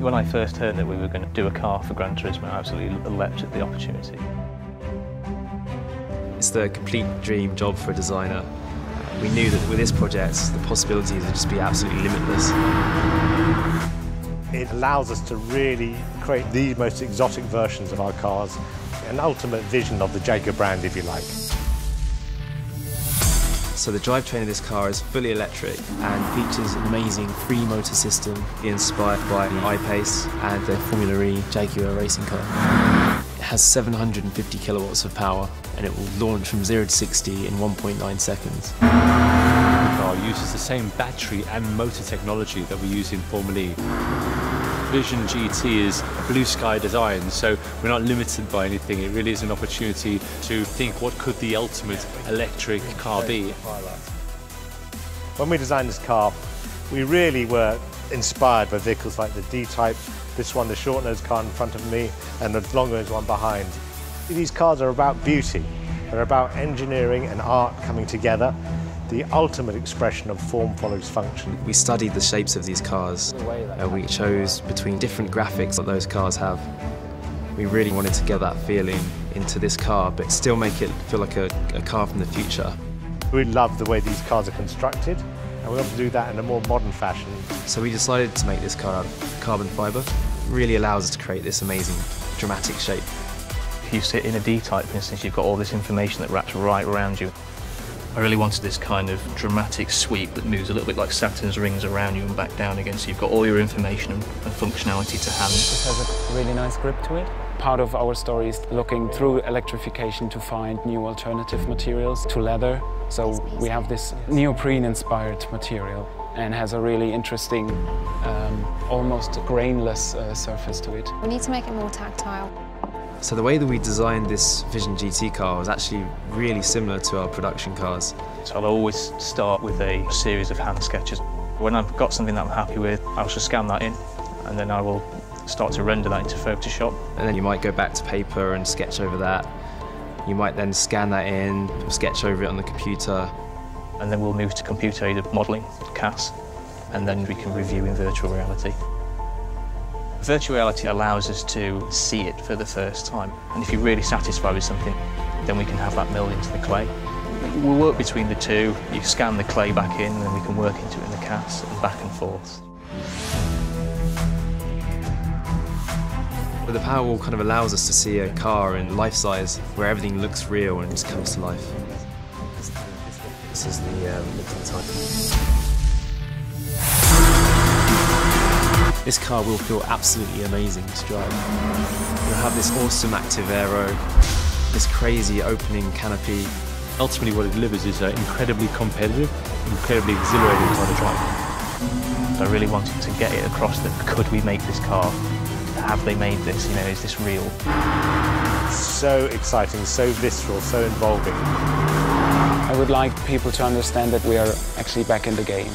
When I first heard that we were going to do a car for Gran Turismo, I absolutely leapt at the opportunity. It's the complete dream job for a designer. We knew that with this project, the possibilities would just be absolutely limitless. It allows us to really create the most exotic versions of our cars, an ultimate vision of the Jaguar brand, if you like. So the drivetrain of this car is fully electric and features an amazing three-motor system inspired by the I-Pace and the Formula E Jaguar racing car. It has 750 kilowatts of power and it will launch from 0 to 60 in 1.9 seconds. The car uses the same battery and motor technology that we use in Formula E. Vision GT is a blue sky design, so we're not limited by anything. It really is an opportunity to think, what could the ultimate electric car be? When we designed this car, we really were inspired by vehicles like the D-Type, this one, the short-nosed car in front of me, and the long-nosed one behind. These cars are about beauty. They're about engineering and art coming together. The ultimate expression of form follows function. We studied the shapes of these cars. We chose between different graphics that those cars have. We really wanted to get that feeling into this car, but still make it feel like a car from the future. We love the way these cars are constructed, and we want to do that in a more modern fashion. So we decided to make this car out of carbon fibre. It really allows us to create this amazing, dramatic shape. If you sit in a D-Type, for instance, you've got all this information that wraps right around you. I really wanted this kind of dramatic sweep that moves a little bit like Saturn's rings around you and back down again, so you've got all your information and functionality to hand. This has a really nice grip to it. Part of our story is looking through electrification to find new alternative materials to leather. So we have this neoprene-inspired material and has a really interesting, almost grainless surface to it. We need to make it more tactile. So the way that we designed this Vision GT car was actually really similar to our production cars. So I'll always start with a series of hand sketches. When I've got something that I'm happy with, I'll just scan that in, and then I will start to render that into Photoshop. And then you might go back to paper and sketch over that. You might then scan that in, sketch over it on the computer. And then we'll move to computer-aided modelling, CAS, and then we can review in virtual reality. Virtual reality allows us to see it for the first time, and if you're really satisfied with something, then we can have that milled into the clay. We'll work between the two. You scan the clay back in, and then we can work into it in the CAS and back and forth. But the Powerwall kind of allows us to see a car in life size, where everything looks real and just comes to life. This is the type. This car will feel absolutely amazing to drive. You'll have this awesome active aero, this crazy opening canopy. Ultimately what it delivers is incredibly competitive, incredibly exhilarating car to drive. So I really wanted to get it across that could we make this car? Have they made this? You know, is this real? So exciting, so visceral, so involving. I would like people to understand that we are actually back in the game.